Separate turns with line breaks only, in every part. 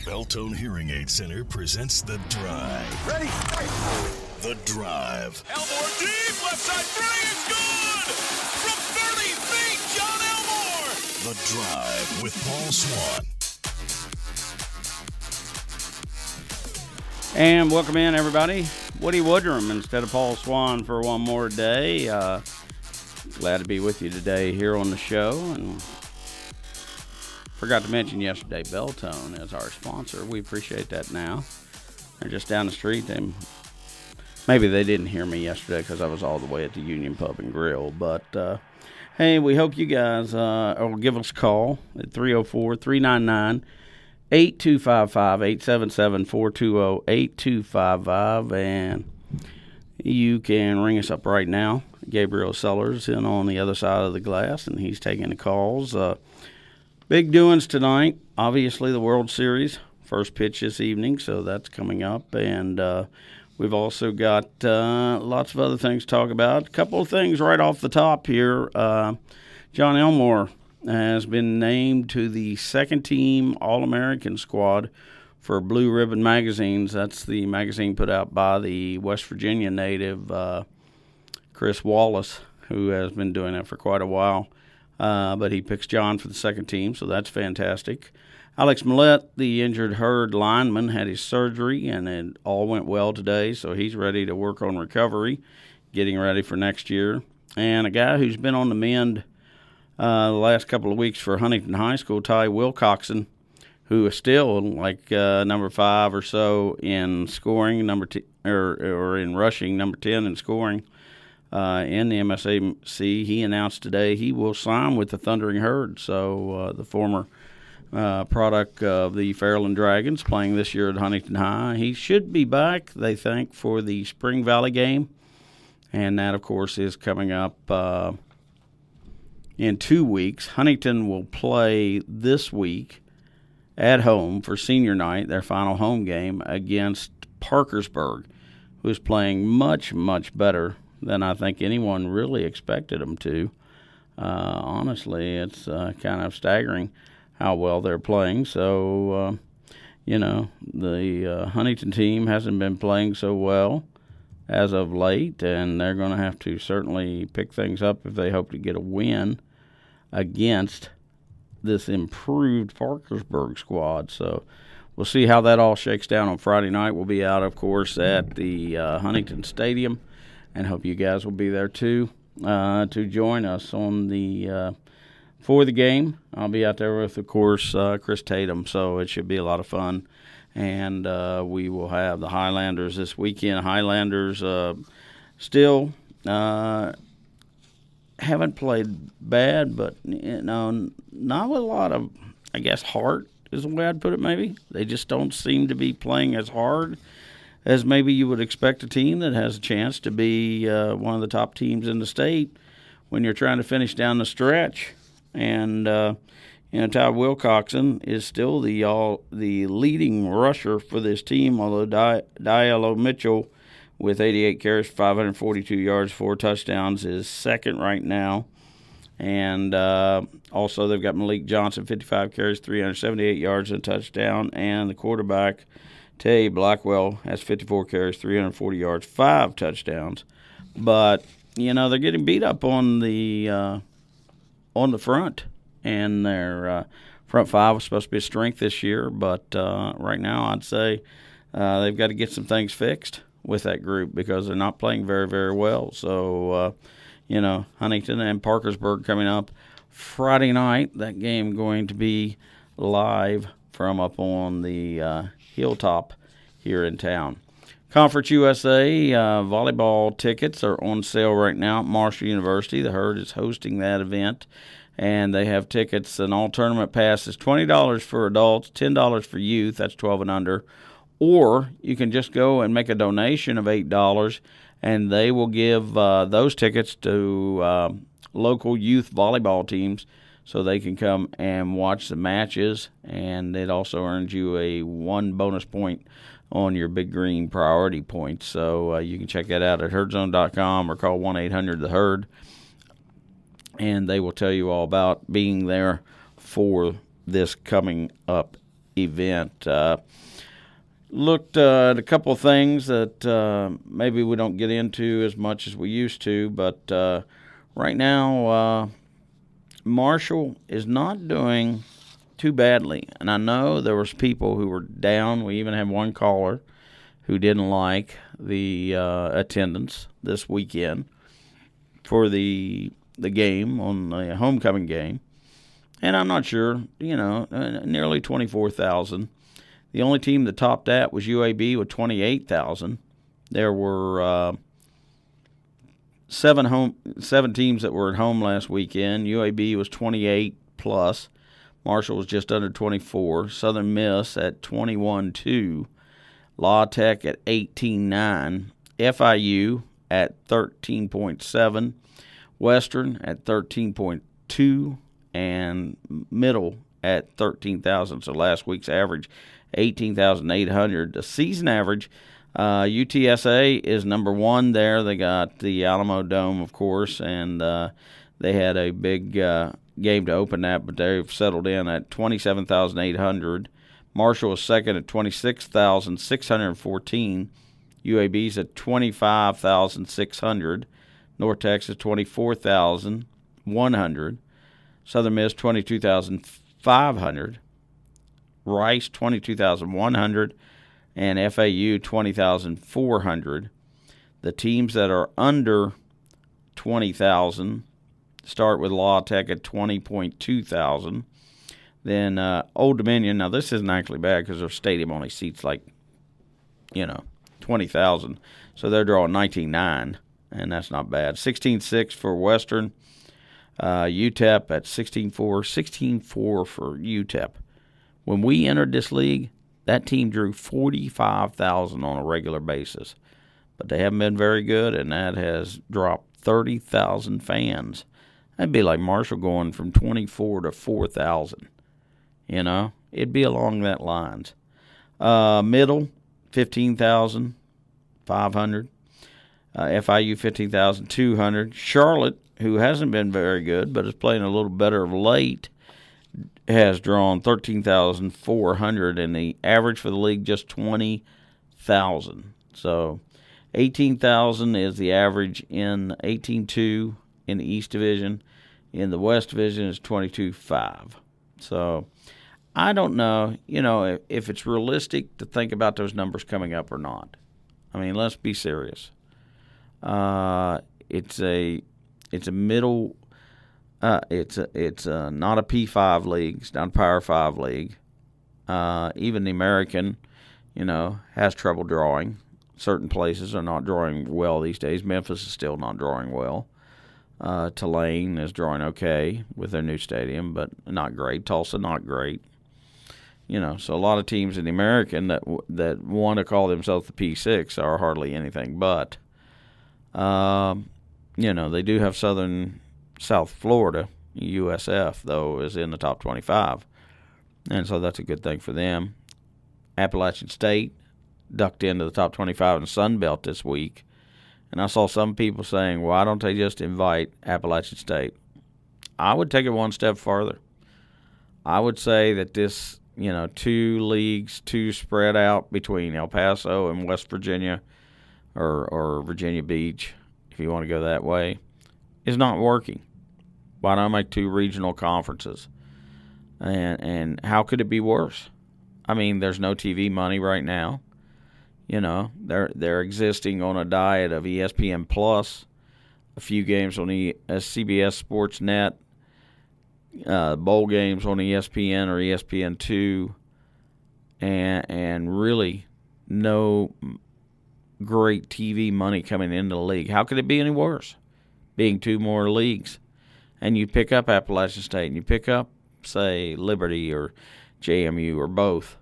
Beltone Hearing Aid Center presents The Drive.
Ready?
The Drive.
Elmore deep, left side three is good! From 30 feet, John Elmore!
The Drive with Paul Swann.
And welcome in, everybody. Woody Woodrum instead of Paul Swann for one more day. Glad to be with you today here on the show. And forgot to mention yesterday, Beltone is our sponsor. We appreciate that now. They're just down the street. Maybe they didn't hear me yesterday because I was all the way at the Union Pub and Grill. But, hey, we hope you guys will give us a call at 304-399-8255, 877-420-8255, and you can ring us up right now. Gabriel Sellers in on the other side of the glass, and he's taking the calls. Big doings tonight. Obviously, the World Series, first pitch this evening, so that's coming up. And we've also got lots of other things to talk about. A couple of things right off the top here. John Elmore has been named to the second-team All-American squad for Blue Ribbon Magazines. That's the magazine put out by the West Virginia native Chris Wallace, who has been doing that for quite a while. But he picks John for the second team, so that's fantastic. Alex Millette, the injured Herd lineman, had his surgery, and it all went well today, so he's ready to work on recovery, getting ready for next year. And a guy who's been on the mend the last couple of weeks for Huntington High School, Ty Wilcoxon, who is still like number 5 or so in scoring, or in rushing, number 10 in scoring. In the MSAC, he announced today he will sign with the Thundering Herd. So the former product of the Fairland Dragons playing this year at Huntington High. He should be back, they think, for the Spring Valley game. And that, of course, is coming up in 2 weeks. Huntington will play this week at home for senior night, their final home game, against Parkersburg, who's playing much, much better than I think anyone really expected them to. Honestly, it's kind of staggering how well they're playing. So, the Huntington team hasn't been playing so well as of late, and they're going to have to certainly pick things up if they hope to get a win against this improved Parkersburg squad. So we'll see how that all shakes down on Friday night. We'll be out, of course, at the Huntington Stadium, and hope you guys will be there too to join us on the for the game. I'll be out there with, of course, Chris Tatum, so it should be a lot of fun. And we will have the Highlanders this weekend. Highlanders still haven't played bad, but not with a lot of, I guess, heart is the way I'd put it. Maybe they just don't seem to be playing as hard as maybe you would expect a team that has a chance to be one of the top teams in the state when you're trying to finish down the stretch. And Ty Wilcoxon is still the leading rusher for this team, although Diallo Mitchell, with 88 carries, 542 yards, 4 touchdowns, is second right now. And also they've got Malik Johnson, 55 carries, 378 yards, and a touchdown. And the quarterback, Tay Blackwell, has 54 carries, 340 yards, 5 touchdowns. But, they're getting beat up on the front. And their front 5 was supposed to be a strength this year. But right now I'd say they've got to get some things fixed with that group because they're not playing very, very well. So, Huntington and Parkersburg coming up Friday night. That game going to be live from up on the hilltop here in town. Conference USA volleyball tickets are on sale right now at Marshall University. The Herd is hosting that event, and they have tickets. An all-tournament pass is $20 for adults, $10 for youth, that's 12 and under. Or you can just go and make a donation of $8, and they will give those tickets to local youth volleyball teams so they can come and watch the matches, and it also earns you a 1 bonus point on your Big Green priority points. So you can check that out at herdzone.com or call 1-800-THE-HERD, and they will tell you all about being there for this coming up event. Looked at a couple of things that maybe we don't get into as much as we used to, but right now Marshall is not doing too badly. And I know there was people who were down. We even had one caller who didn't like the attendance this weekend for the game, on the homecoming game. And I'm not sure, nearly 24,000. The only team that topped that was UAB with 28,000. There were seven teams that were at home last weekend. UAB was 28 plus. Marshall was just under 24. Southern Miss at 21-2. La Tech at 18-9. FIU at 13.7. Western at 13.2. And Middle at 13,000. So last week's average, 18,800. The season average, UTSA is number one there. They got the Alamo Dome, of course, and they had a big game to open that, but they've settled in at 27,800. Marshall is second at 26,614. UAB's at 25,600. North Texas 24,100. Southern Miss 22,500. Rice 22,100. And FAU 20,400. The teams that are under 20,000 start with La Tech at 20.2 thousand. Then Old Dominion. Now this isn't actually bad because their stadium only seats 20,000. So they're drawing 19.9, and that's not bad. 16.6 for Western. UTEP at 16.4. 16.4 for UTEP. When we entered this league, that team drew 45,000 on a regular basis. But they haven't been very good, and that has dropped 30,000 fans. That'd be like Marshall going from 24 to 4,000. It'd be along that lines. Middle, 15,500. FIU, 15,200. Charlotte, who hasn't been very good but is playing a little better of late, has drawn 13,400, and the average for the league just 20,000. So 18,000 is the average in 18-2 in the East Division. In the West Division is 22.5. So I don't know, if it's realistic to think about those numbers coming up or not. I mean, let's be serious. It's a middle. It's not a P5 league. It's not a Power 5 league. Even the American, has trouble drawing. Certain places are not drawing well these days. Memphis is still not drawing well. Tulane is drawing okay with their new stadium, but not great. Tulsa, not great. So a lot of teams in the American that want to call themselves the P6 are hardly anything but. They do have South Florida, USF, though, is in the top 25. And so that's a good thing for them. Appalachian State ducked into the top 25 in the Sun Belt this week. And I saw some people saying, why don't they just invite Appalachian State? I would take it one step further. I would say that this, two leagues, two spread out between El Paso and West Virginia or Virginia Beach, if you want to go that way, is not working. Why not make two regional conferences? And how could it be worse? I mean, there's no TV money right now. They're existing on a diet of ESPN Plus, a few games on CBS Sports Net, bowl games on ESPN or ESPN2, and really no great TV money coming into the league. How could it be any worse? Being two more leagues, and you pick up Appalachian State, and you pick up, say, Liberty or JMU or both,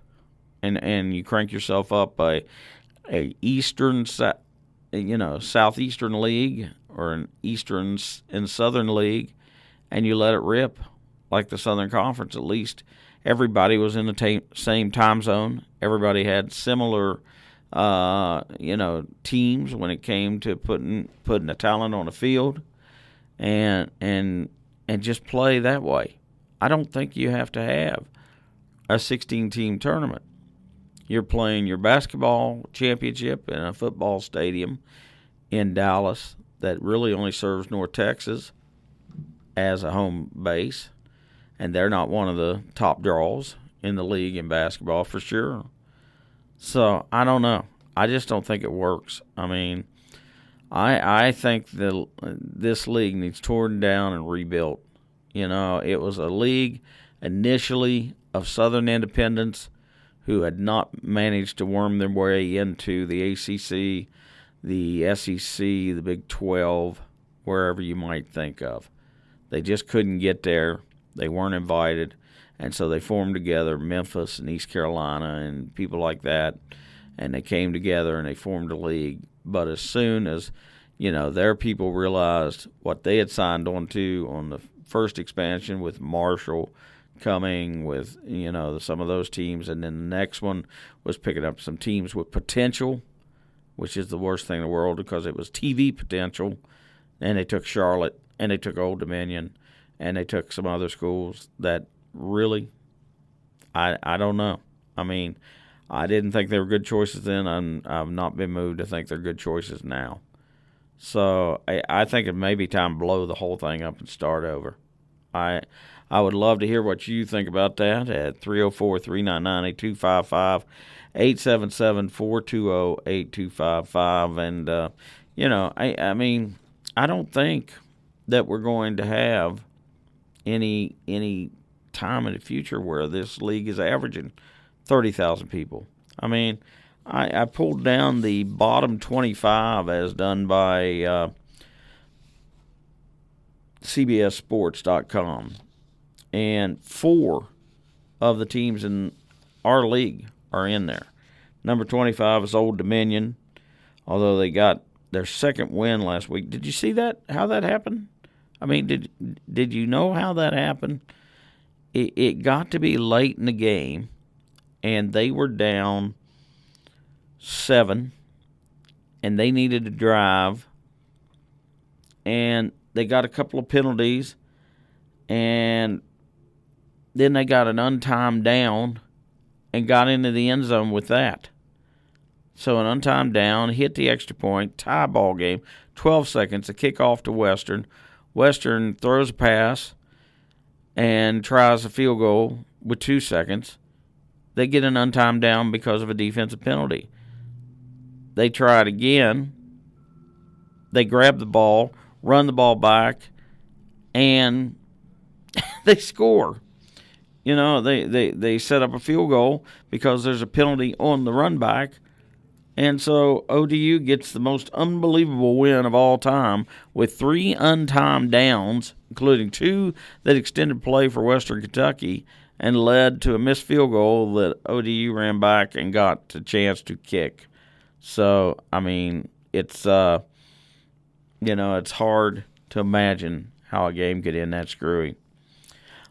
and you crank yourself up by a Southeastern League or an Eastern and Southern League, and you let it rip like the Southern Conference. At least everybody was in the same time zone. Everybody had similar teams when it came to putting the talent on the field, and just play that way. I don't think you have to have a 16-team tournament. You're playing your basketball championship in a football stadium in Dallas that really only serves North Texas as a home base, and they're not one of the top draws in the league in basketball for sure. So I don't know. I just don't think it works. I mean, I think that this league needs torn down and rebuilt. You know, it was a league initially of Southern independents who had not managed to worm their way into the ACC, the SEC, the Big 12, wherever you might think of. They just couldn't get there. They weren't invited, and so they formed together, Memphis and East Carolina and people like that, and they came together and they formed a league. But as soon as, you know, their people realized what they had signed on to on the first expansion with Marshall coming with, you know, some of those teams, and then the next one was picking up some teams with potential, which is the worst thing in the world because it was TV potential, and they took Charlotte, and they took Old Dominion, and they took some other schools that really, I don't know. I mean, I didn't think they were good choices then. I've not been moved to think they're good choices now. So I think it may be time to blow the whole thing up and start over. I would love to hear what you think about that at 304-399-8255, 877-420-8255. And, you know, I mean, I don't think that we're going to have any time in the future where this league is averaging 30,000 people. I mean, I pulled down the bottom 25 as done by CBSSports.com, and 4 of the teams in our league are in there. Number 25 is Old Dominion, although they got their second win last week. Did you see that? How that happened? I mean, did you know how that happened? It got to be late in the game, and they were down 7, and they needed to drive, and they got a couple of penalties, and then they got an untimed down and got into the end zone with that. So an untimed down, hit the extra point, tie ball game, 12 seconds, a kickoff to Western. Western throws a pass and tries a field goal with 2 seconds. They get an untimed down because of a defensive penalty. They try it again. They grab the ball, run the ball back, and they score. You know, they set up a field goal because there's a penalty on the run back. And so ODU gets the most unbelievable win of all time with 3 untimed downs, including 2 that extended play for Western Kentucky and led to a missed field goal that ODU ran back and got a chance to kick. So, I mean, it's, it's hard to imagine how a game could end that screwy.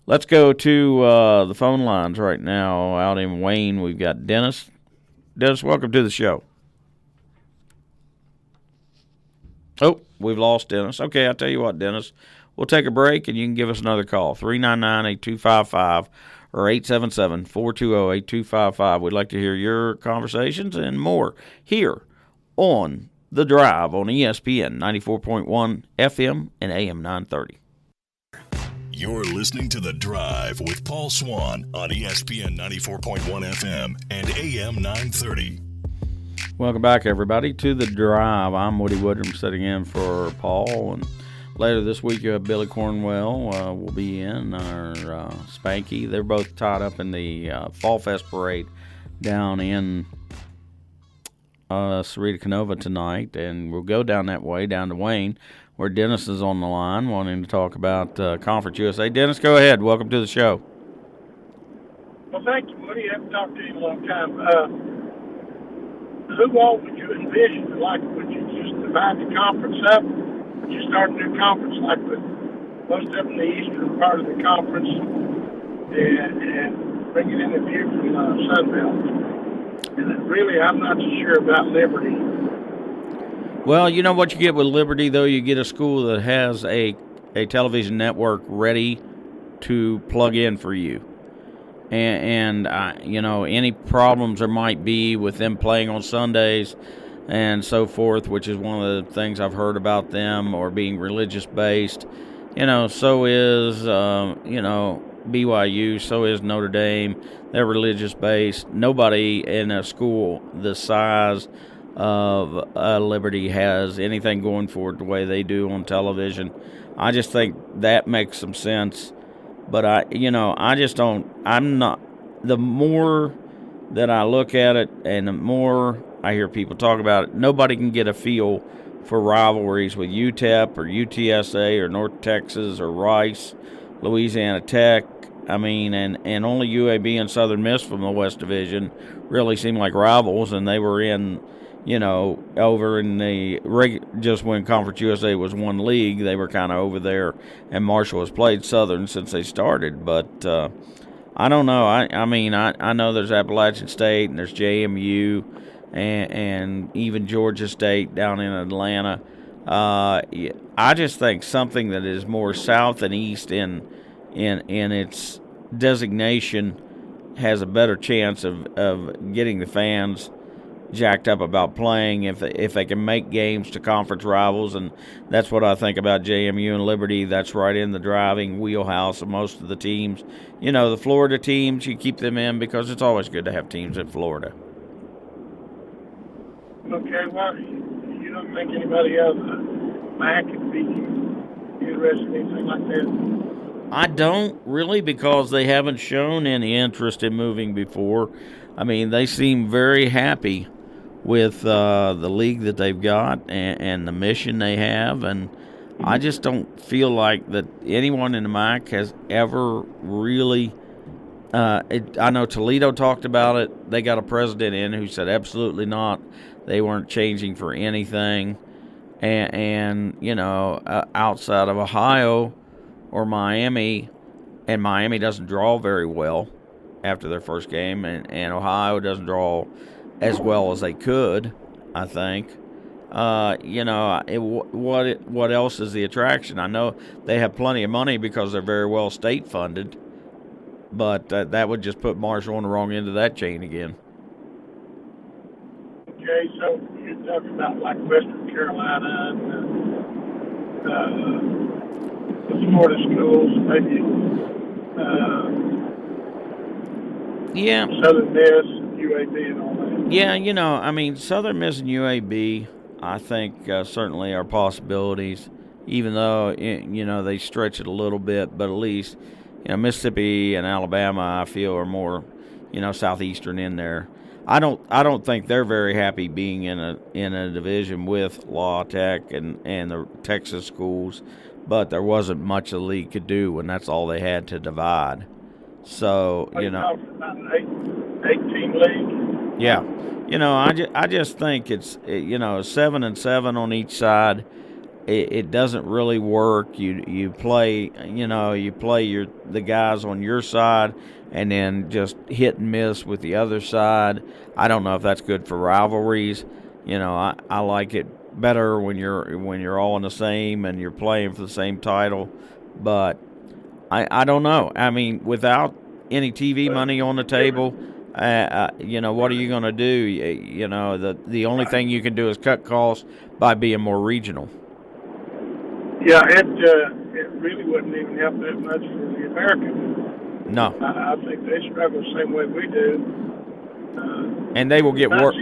Let's go to the phone lines right now. Out in Wayne, we've got Dennis. Dennis, welcome to the show. Oh, we've lost Dennis. Okay, I'll tell you what, Dennis. We'll take a break, and you can give us another call, 399-8255 or 877-420-8255. We'd like to hear your conversations and more here on The Drive on ESPN 94.1 FM and AM 930.
You're listening to The Drive with Paul Swann on ESPN 94.1 FM and AM 930.
Welcome back, everybody, to The Drive. I'm Woody Woodrum sitting in for Paul. And later this week, you have Billy Cornwell will be in, our Spanky. They're both tied up in the Fall Fest parade down in Sarita Canova tonight. And we'll go down that way, down to Wayne, where Dennis is on the line wanting to talk about Conference USA. Dennis, go ahead. Welcome to the show.
Well, thank you, Woody. I haven't talked to you in a long time. Who all would you envision? Like, would you just divide the conference up? Would you start a new conference like with most of them in the eastern part of the conference and bring it in the view from Sun Belt? And really, I'm not so sure about Liberty.
Well, you know what you get with Liberty, though? You get a school that has a television network ready to plug in for you. and any problems there might be with them playing on Sundays and so forth, which is one of the things I've heard about them, or being religious based. So is BYU, so is Notre Dame. They're religious based. Nobody in a school the size of Liberty has anything going for it the way they do on television. I just think that makes some sense. But I just don't. I'm not. The more that I look at it, and the more I hear people talk about it, nobody can get a feel for rivalries with UTEP or UTSA or North Texas or Rice, Louisiana Tech. I mean, and only UAB and Southern Miss from the West Division really seem like rivals, and they were in, over in the just when Conference USA was one league, they were kind of over there, and Marshall has played Southern since they started. But I don't know. I know there's Appalachian State and there's JMU and even Georgia State down in Atlanta. I just think something that is more south and east in its designation has a better chance of getting the fans jacked up about playing if they can make games to conference rivals, and that's what I think about JMU and Liberty. That's right in the driving wheelhouse of most of the teams. The Florida teams, you keep them in because it's always good to have teams in Florida.
Okay, well, you don't think anybody else MAC could be interested in anything like that?
I don't really, because they haven't shown any interest in moving before. I mean, they seem very happy with the league that they've got and the mission they have, and I just don't feel like that anyone in the MAC has ever really. I know Toledo talked about it. They got a president in who said absolutely not. They weren't changing for anything, and outside of Ohio or Miami, and Miami doesn't draw very well after their first game, and Ohio doesn't draw as well as they could, I think. What else is the attraction? I know they have plenty of money because they're very well state funded, but that would just put Marshall on the wrong end of that chain again.
Okay, so you're talking about like Western Carolina and the Florida schools, maybe Southern Miss, UAB, and all that.
Yeah, Southern Miss and UAB, I think certainly are possibilities, even though they stretch it a little bit. But at least Mississippi and Alabama, I feel, are more southeastern in there. I don't think they're very happy being in a division with La Tech and the Texas schools. But there wasn't much the league could do when that's all they had to divide. So,
About an 8-team league.
Yeah. I just think it's 7-7 on each side. It doesn't really work. You play the guys on your side and then just hit and miss with the other side. I don't know if that's good for rivalries. I like it better when you're all in the same and you're playing for the same title, but I don't know. I mean, without any TV money on the table, what are you going to do? The only thing you can do is cut costs by being more regional.
Yeah, it really wouldn't even help that much for the Americans.
No,
I think they struggle the same way we do.
And they will get worse.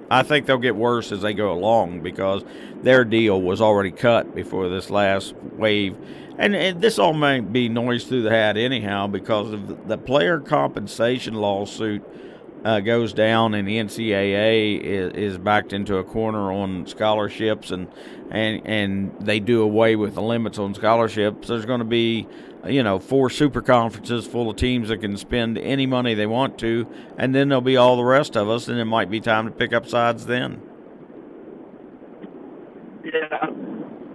I think they'll get worse as they go along because their deal was already cut before this last wave. And this all may be noise through the hat anyhow because of the player compensation lawsuit goes down and the NCAA is backed into a corner on scholarships and they do away with the limits on scholarships. There's going to be 4 super conferences full of teams that can spend any money they want to, and then there'll be all the rest of us, and it might be time to pick up sides then.
Yeah,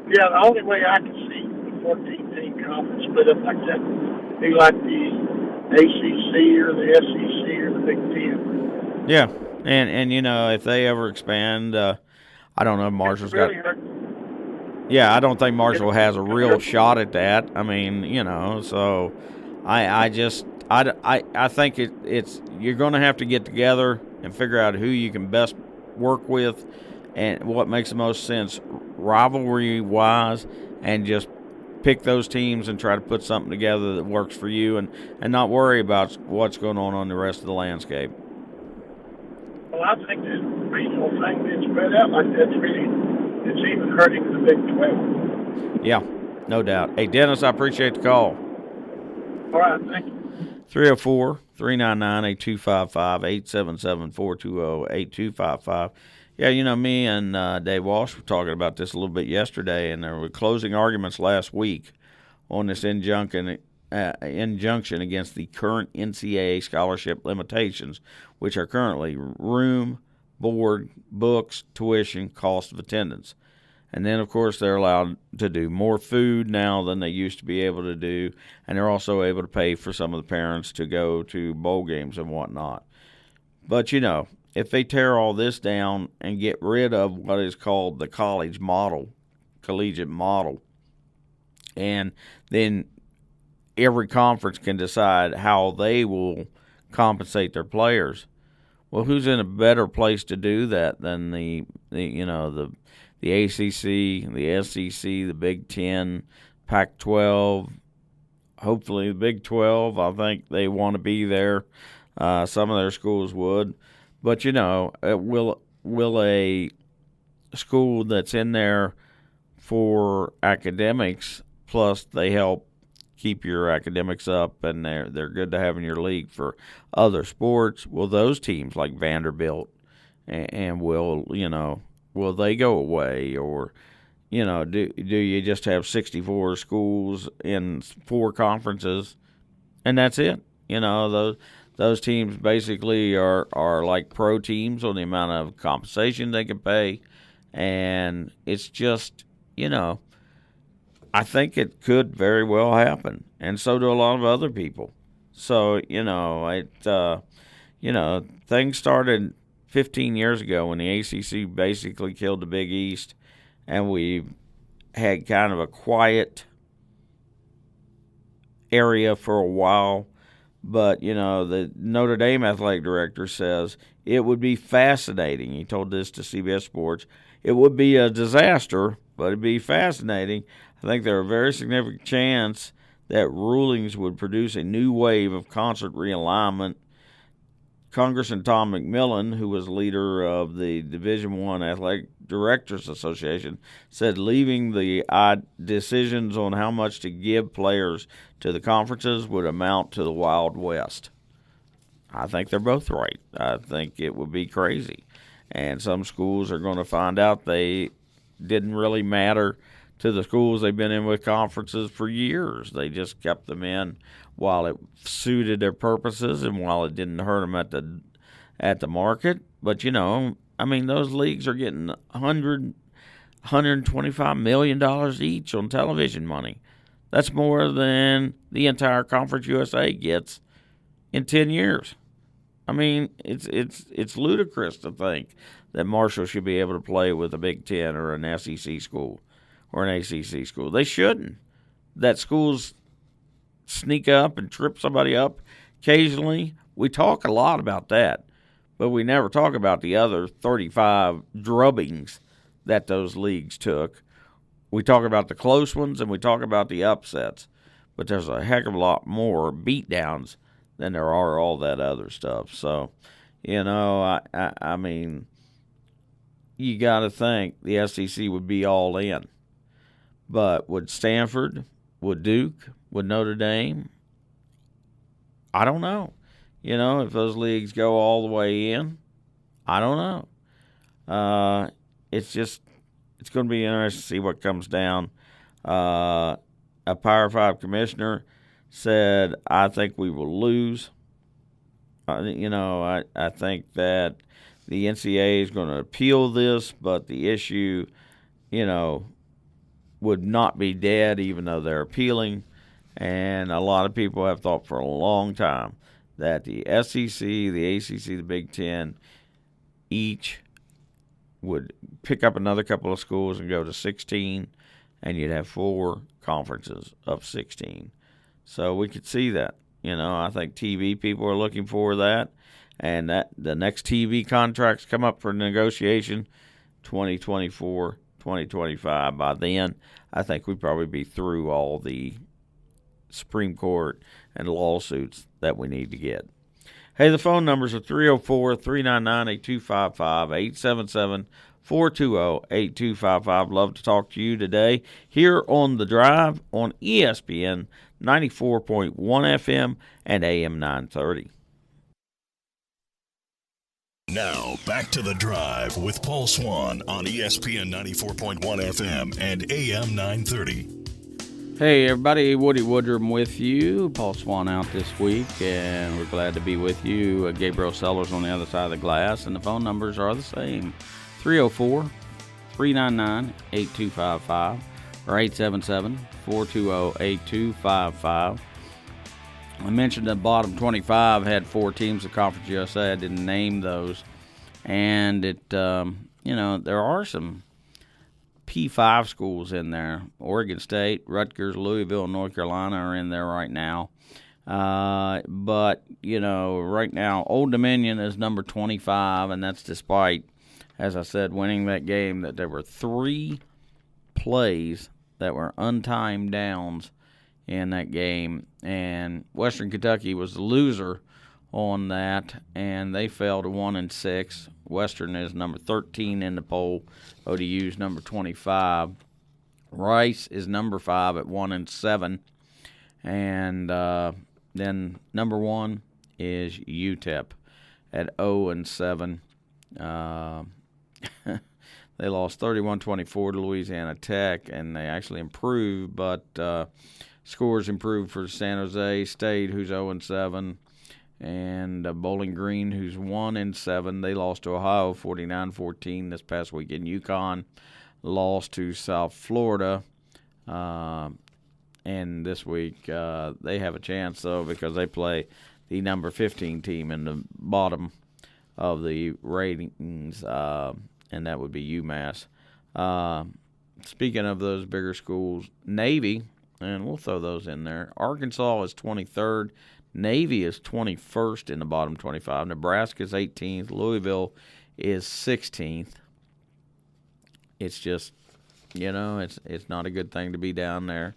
the only way I can see the 14-team conference split up like that be like the ACC or the SEC or the Big Ten.
Yeah, and if they ever expand, I don't know if Marshall's
really
got. Yeah, I don't think Marshall has a real shot at that. I mean, so I I think it's you're going to have to get together and figure out who you can best work with and what makes the most sense rivalry-wise, and just pick those teams and try to put something together that works for you, and not worry about what's going on the rest of the landscape.
Well, I think this regional thing being spread out like that's it's even hurting the Big 12.
Yeah, no doubt. Hey, Dennis, I appreciate the call.
All right, thank you.
304-399-8255, 877-420-8255. Yeah, you know, me and Dave Walsh were talking about this a little bit yesterday, and there were closing arguments last week on this injunction against the current NCAA scholarship limitations, which are currently room, board, books, tuition, cost of attendance. And then, of course, they're allowed to do more food now than they used to be able to do, and they're also able to pay for some of the parents to go to bowl games and whatnot. But, you know, if they tear all this down and get rid of what is called the collegiate model, and then every conference can decide how they will compensate their players, well, who's in a better place to do that than the ACC, the SEC, the Big Ten, Pac-12, hopefully the Big 12. I think they want to be there. Some of their schools would. But, you know, will a school that's in there for academics, plus they help keep your academics up and they're good to have in your league for other sports, will those teams like Vanderbilt and will they go away? Or, you know, do you just have 64 schools in 4 conferences and that's it? You know, those teams basically are like pro teams on the amount of compensation they can pay. And it's just, you know, I think it could very well happen. And so do a lot of other people. So, you know, things started 15 years ago when the ACC basically killed the Big East, and we had kind of a quiet area for a while. But, you know, the Notre Dame athletic director says it would be fascinating. He told this to CBS Sports. It would be a disaster, but it'd be fascinating. I think there's a very significant chance that rulings would produce a new wave of concert realignment. Congressman Tom McMillan, who was leader of the Division I Athletic Directors Association, said leaving the decisions on how much to give players to the conferences would amount to the Wild West. I think they're both right. I think it would be crazy. And some schools are going to find out they didn't really matter to the schools they've been in with conferences for years. They just kept them in while it suited their purposes and while it didn't hurt them at the market. But, you know, I mean, those leagues are getting $125 million each on television money. That's more than the entire Conference USA gets in 10 years. I mean, it's ludicrous to think that Marshall should be able to play with a Big Ten or an SEC school or an ACC school. They shouldn't. That schools sneak up and trip somebody up occasionally. We talk a lot about that, but we never talk about the other 35 drubbings that those leagues took. We talk about the close ones and we talk about the upsets, but there's a heck of a lot more beatdowns than there are all that other stuff. So, you know, I mean, you got to think the SEC would be all in. But would Stanford, would Duke, would Notre Dame? I don't know. You know, if those leagues go all the way in, I don't know. It's going to be interesting to see what comes down. A Power 5 commissioner said, I think we will lose. I think that the NCAA is going to appeal this, but the issue, you know, would not be dead even though they're appealing. And a lot of people have thought for a long time that the SEC, the ACC, the Big Ten, each would pick up another couple of schools and go to 16, and you'd have 4 conferences of 16. So we could see that. I think TV people are looking for that. And that the next TV contracts come up for negotiation 2024, 2025. By then, I think we'd probably be through all the Supreme Court and lawsuits that we need to get. Hey, the phone numbers are 304-399-8255, 877-420-8255. Love to talk to you today here on The Drive on ESPN 94.1 FM and AM 930.
Now, back to The Drive with Paul Swann on ESPN 94.1 FM and AM 930.
Hey, everybody. Woody Woodrum with you. Paul Swann out this week, and we're glad to be with you. Gabriel Sellers on the other side of the glass, and the phone numbers are the same, 304-399-8255 or 877-420-8255. I mentioned the bottom 25 had 4 teams of Conference USA. I didn't name those. And there are some P5 schools in there. Oregon State, Rutgers, Louisville, and North Carolina are in there right now. But right now, Old Dominion is number 25, and that's despite, as I said, winning that game, that there were 3 plays that were untimed downs in that game, and Western Kentucky was the loser on that, and they fell to 1-6. Western is number 13 in the poll. ODU's number 25. Rice is number 5 at 1-7, and then number 1 is UTEP at 0-7. They lost 31-24 to Louisiana Tech, and they actually improved, but scores improved for San Jose State, who's 0-7, and Bowling Green, who's 1-7. They lost to Ohio 49-14 this past weekend. UConn lost to South Florida, and this week they have a chance, though, because they play the number 15 team in the bottom of the ratings, and that would be UMass. Speaking of those bigger schools, Navy, and we'll throw those in there. Arkansas is 23rd. Navy is 21st in the bottom 25. Nebraska is 18th. Louisville is 16th. It's just, it's not a good thing to be down there.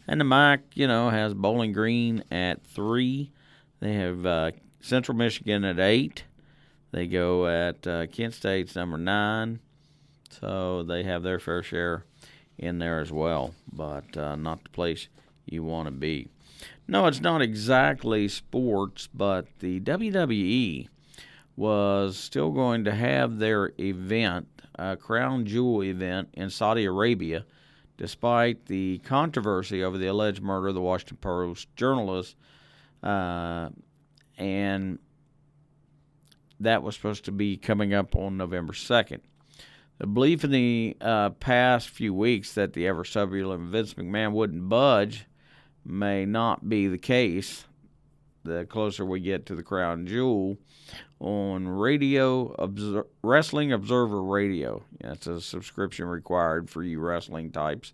And the MAC, has Bowling Green at 3. They have Central Michigan at 8. They go at Kent State's number 9. So they have their fair share in there as well, but not the place you want to be. No, it's not exactly sports, but the WWE was still going to have their event, a crown jewel event in Saudi Arabia, despite the controversy over the alleged murder of the Washington Post journalist, and that was supposed to be coming up on November 2nd. The belief in the past few weeks that the ever-turbulent Vince McMahon wouldn't budge may not be the case the closer we get to the crown jewel. On Wrestling Observer Radio, that's a subscription required for you wrestling types,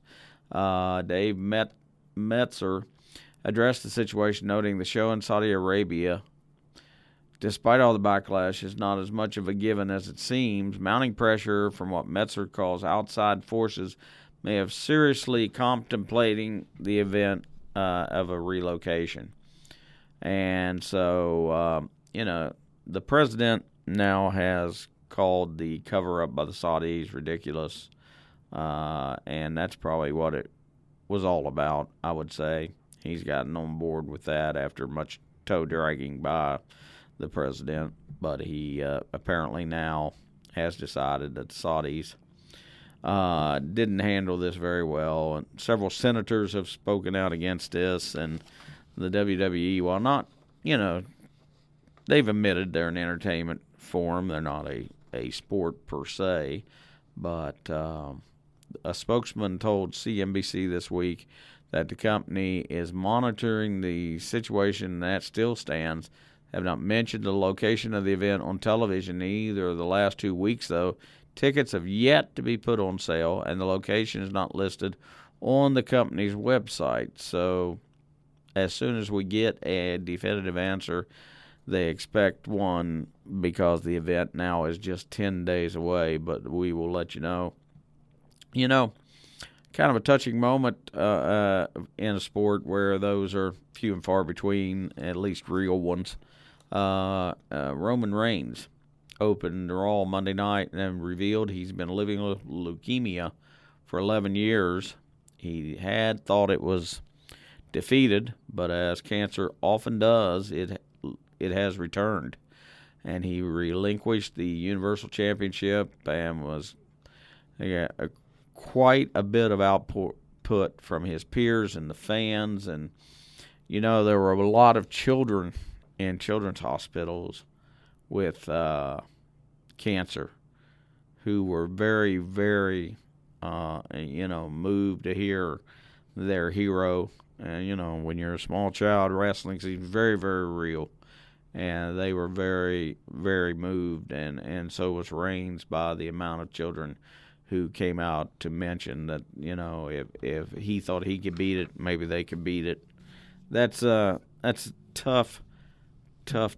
Dave Metzer addressed the situation, noting the show in Saudi Arabia, despite all the backlash, is not as much of a given as it seems. Mounting pressure from what Metzer calls outside forces may have seriously contemplating the event of a relocation. And so, the president now has called the cover-up by the Saudis ridiculous, and that's probably what it was all about, I would say. He's gotten on board with that after much toe-dragging by the president, but he apparently now has decided that the Saudis didn't handle this very well, and several senators have spoken out against this, and the WWE, while not, they've admitted they're an entertainment forum, they're not a sport per se, but a spokesman told CNBC this week that the company is monitoring the situation, and that still stands. Have not mentioned the location of the event on television either of the last 2 weeks, though. Tickets have yet to be put on sale, and the location is not listed on the company's website. So, as soon as we get a definitive answer, they expect one because the event now is just 10 days away, but we will let you know. You know, kind of a touching moment in a sport where those are few and far between, at least real ones. Roman Reigns opened Raw Monday night and revealed he's been living with leukemia for 11 years. He had thought it was defeated, but as cancer often does, it has returned. And he relinquished the Universal Championship and was quite a bit of output from his peers and the fans. And, you know, there were a lot of children in children's hospitals with cancer who were very, very, moved to hear their hero. And, you know, when you're a small child, wrestling seems very, very real. And they were very, very moved, and so was Reigns, by the amount of children who came out to mention that, you know, if he thought he could beat it, maybe they could beat it. That's a tough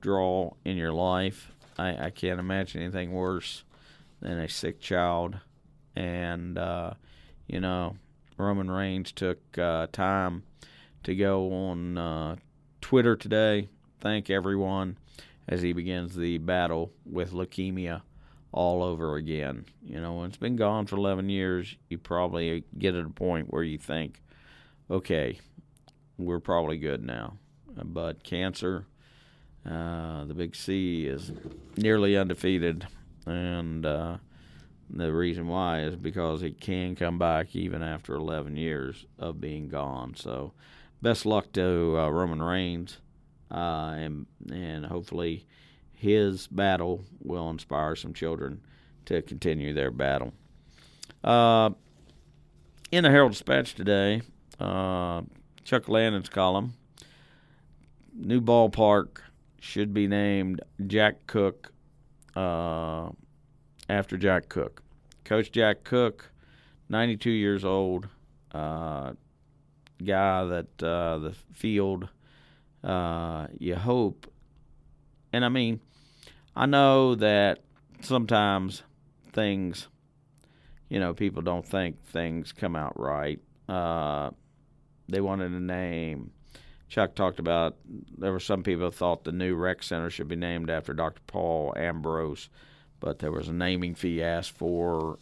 draw in your life. I can't imagine anything worse than a sick child. And, Roman Reigns took time to go on Twitter today, thank everyone as he begins the battle with leukemia all over again. You know, when it's been gone for 11 years, you probably get at a point where you think, okay, we're probably good now. But cancer, the big C, is nearly undefeated, and the reason why is because it can come back even after 11 years of being gone. So best luck to Roman Reigns, and hopefully his battle will inspire some children to continue their battle. In the Herald Dispatch today, Chuck Landon's column, new ballpark should be named Jack Cook, after Jack Cook. Coach Jack Cook, 92 years old, guy that the field, you hope, and I mean, I know that sometimes things, people don't think things come out right. They wanted a name. Chuck talked about, there were some people who thought the new rec center should be named after Dr. Paul Ambrose, but there was a naming fee asked for.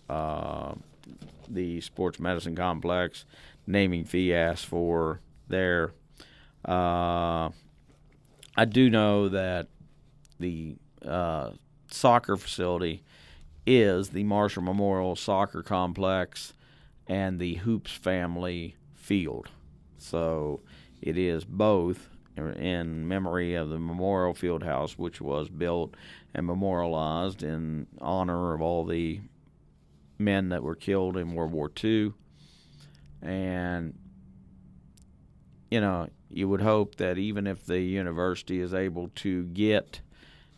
The sports medicine complex, naming fee asked for there. I do know that the soccer facility is the Marshall Memorial Soccer Complex and the Hoops family field. So it is both in memory of the Memorial Fieldhouse, which was built and memorialized in honor of all the men that were killed in World War II. And, you would hope that even if the university is able to get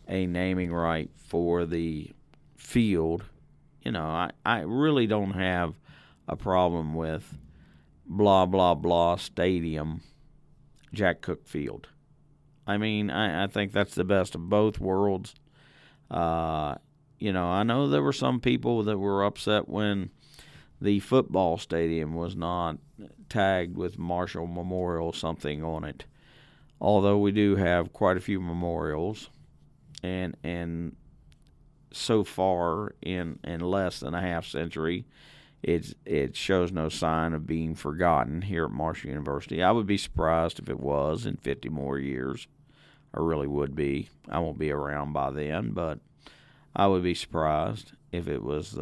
a naming right for the field, I really don't have a problem with blah, blah, blah stadium, Jack Cook Field. I mean, I think that's the best of both worlds. I know there were some people that were upset when the football stadium was not tagged with Marshall Memorial something on it. Although we do have quite a few memorials, and so far in less than a half century, it shows no sign of being forgotten here at Marshall University. I would be surprised if it was in 50 more years. I really would be. I won't be around by then, but I would be surprised if it was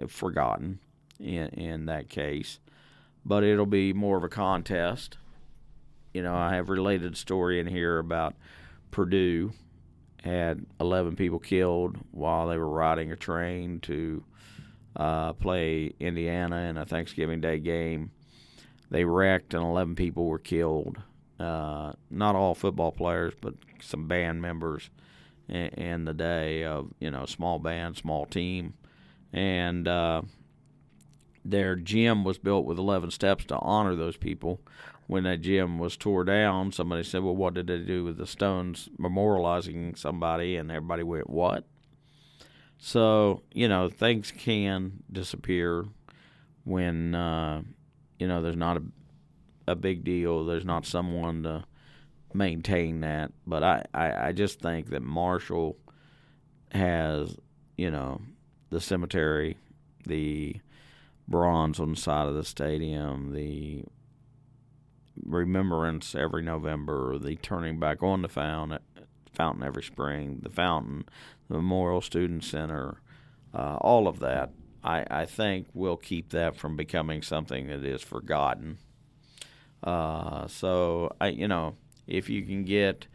forgotten in that case. But it'll be more of a contest. I have related a story in here about Purdue had 11 people killed while they were riding a train to play Indiana in a Thanksgiving Day game. They wrecked and 11 people were killed. Not all football players, but some band members in the day of, small band, small team. And their gym was built with 11 steps to honor those people. when that gym was tore down, somebody said, well, what did they do with the stones memorializing somebody? And everybody went, what? So, things can disappear when, there's not a big deal. There's not someone to maintain that. But I just think that Marshall has, the cemetery, the bronze on the side of the stadium, the remembrance every November, the turning back on the fountain every spring, the fountain, the Memorial Student Center, all of that. I think we'll keep that from becoming something that is forgotten. So if you can get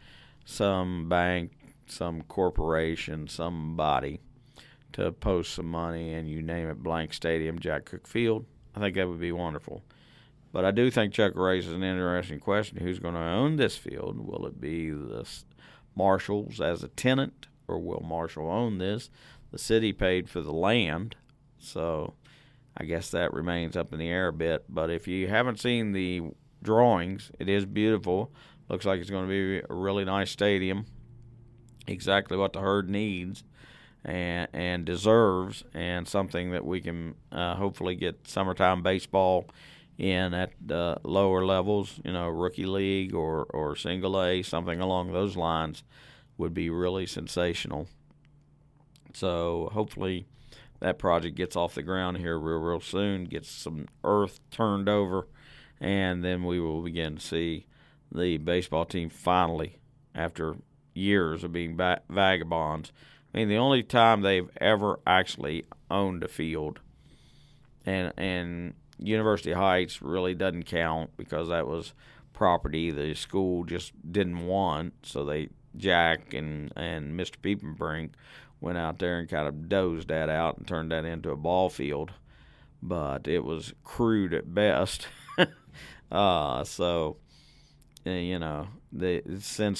some bank, some corporation, somebody to post some money and you name it blank stadium, Jack Cook Field, I think that would be wonderful. But I do think Chuck raises an interesting question. Who's going to own this field? Will it be the Marshalls as a tenant, or will Marshall own this? The city paid for the land, so I guess that remains up in the air a bit. But if you haven't seen the drawings, it is beautiful. Looks like it's going to be a really nice stadium, exactly what the Herd needs and deserves, and something that we can hopefully get summertime baseball in at lower levels, rookie league or single A, something along those lines would be really sensational. So hopefully that project gets off the ground here real soon, gets some earth turned over, and then we will begin to see the baseball team finally, after years of being vagabonds. I mean, the only time they've ever actually owned a field, and University Heights really doesn't count because that was property the school just didn't want, so Jack and Mr. Piepenbrink went out there and kind of dozed that out and turned that into a ball field. But it was crude at best. Since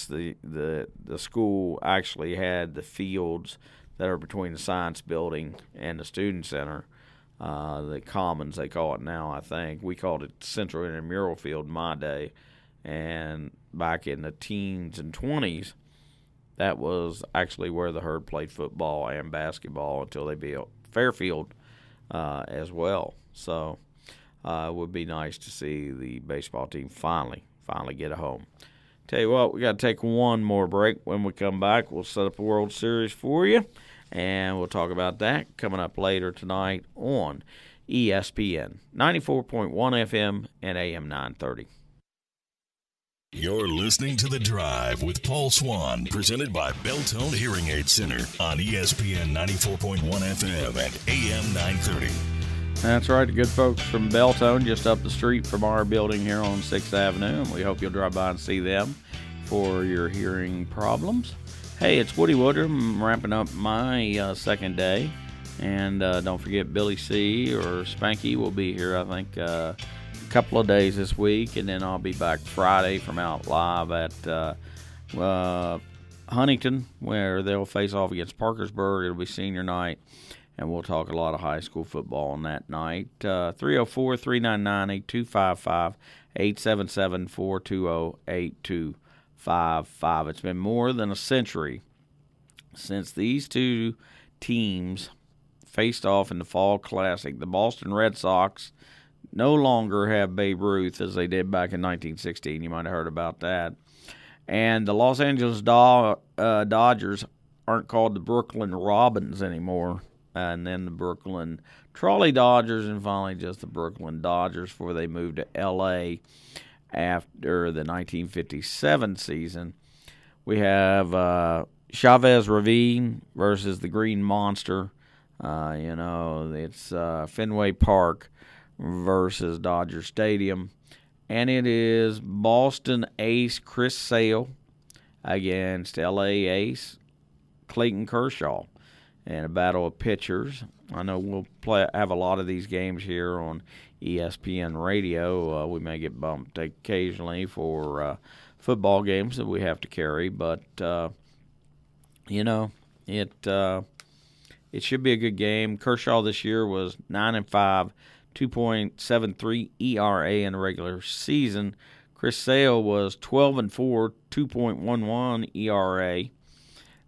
the school actually had the fields that are between the science building and the student center, the commons they call it now, I think. We called it Central Intramural Field in my day. And back in the teens and 20s, that was actually where the Herd played football and basketball until they built Fairfield as well. So it would be nice to see the baseball team finally get a home. Tell you what, we got to take one more break. When we come back, we'll set up a World Series for you, and we'll talk about that coming up later tonight on ESPN 94.1 FM and AM 930.
You're listening to The Drive with Paul Swann, presented by Beltone Hearing Aid Center on ESPN 94.1 FM and AM 930.
That's right, the good folks from Beltone, just up the street from our building here on 6th Avenue, and we hope you'll drop by and see them for your hearing problems. Hey, it's Woody Woodrum. I'm wrapping up my second day, and don't forget Billy C. or Spanky will be here, I think, a couple of days this week, and then I'll be back Friday from out live at Huntington, where they'll face off against Parkersburg. It'll be senior night. And we'll talk a lot of high school football on that night. 304-399-8255, 877-420-8255. It's been more than a century since these two teams faced off in the Fall Classic. The Boston Red Sox no longer have Babe Ruth as they did back in 1916. You might have heard about that. And the Los Angeles Dodgers aren't called the Brooklyn Robins anymore. And then the Brooklyn Trolley Dodgers, and finally just the Brooklyn Dodgers before they moved to L.A. after the 1957 season. We have Chavez Ravine versus the Green Monster. It's Fenway Park versus Dodger Stadium. And it is Boston ace Chris Sale against L.A. ace Clayton Kershaw. And a battle of pitchers. I know we'll have a lot of these games here on ESPN Radio. We may get bumped occasionally for football games that we have to carry, but it should be a good game. Kershaw this year was 9-5, 2.73 ERA in the regular season. Chris Sale was 12-4, 2.11 ERA.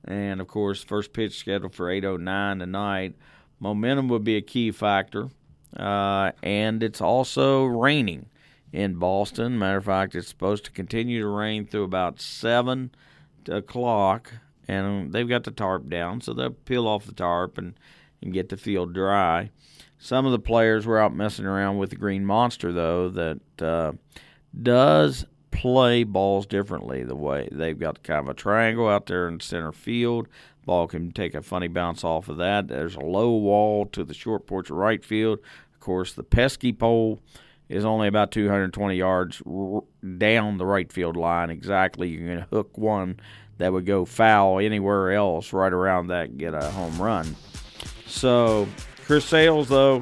And, of course, first pitch scheduled for 8:09 tonight. Momentum would be a key factor. And it's also raining in Boston. Matter of fact, it's supposed to continue to rain through about 7 o'clock. And they've got the tarp down, so they'll peel off the tarp and get the field dry. Some of the players were out messing around with the Green Monster, though, that does play balls differently. The way they've got kind of a triangle out there in center field. Ball can take a funny bounce off of that. There's a low wall to the short porch of right field. Of course, the pesky pole is only about 220 yards down the right field line exactly. You're going to hook one that would go foul anywhere else right around that and get a home run. So Chris Sales, though,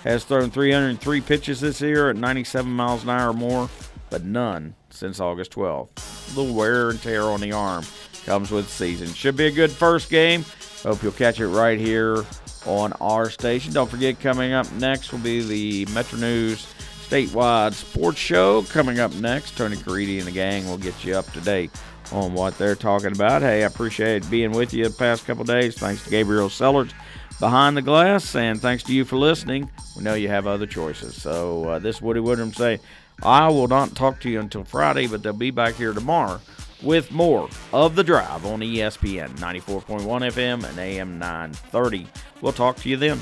has thrown 303 pitches this year at 97 miles an hour or more, but none since August 12th. A little wear and tear on the arm comes with the season. Should be a good first game. Hope you'll catch it right here on our station. Don't forget, coming up next will be the Metro News statewide sports show. Coming up next, Tony Caridi and the gang will get you up to date on what they're talking about. Hey, I appreciate being with you the past couple days. Thanks to Gabriel Sellers behind the glass, and thanks to you for listening. We know you have other choices. So this is Woody Woodrum say, I will not talk to you until Friday, but they'll be back here tomorrow with more of The Drive on ESPN 94.1 FM and AM 930. We'll talk to you then.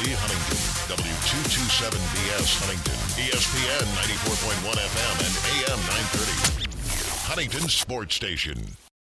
Huntington, W227BS Huntington, ESPN 94.1 FM and AM 930. Huntington Sports Station.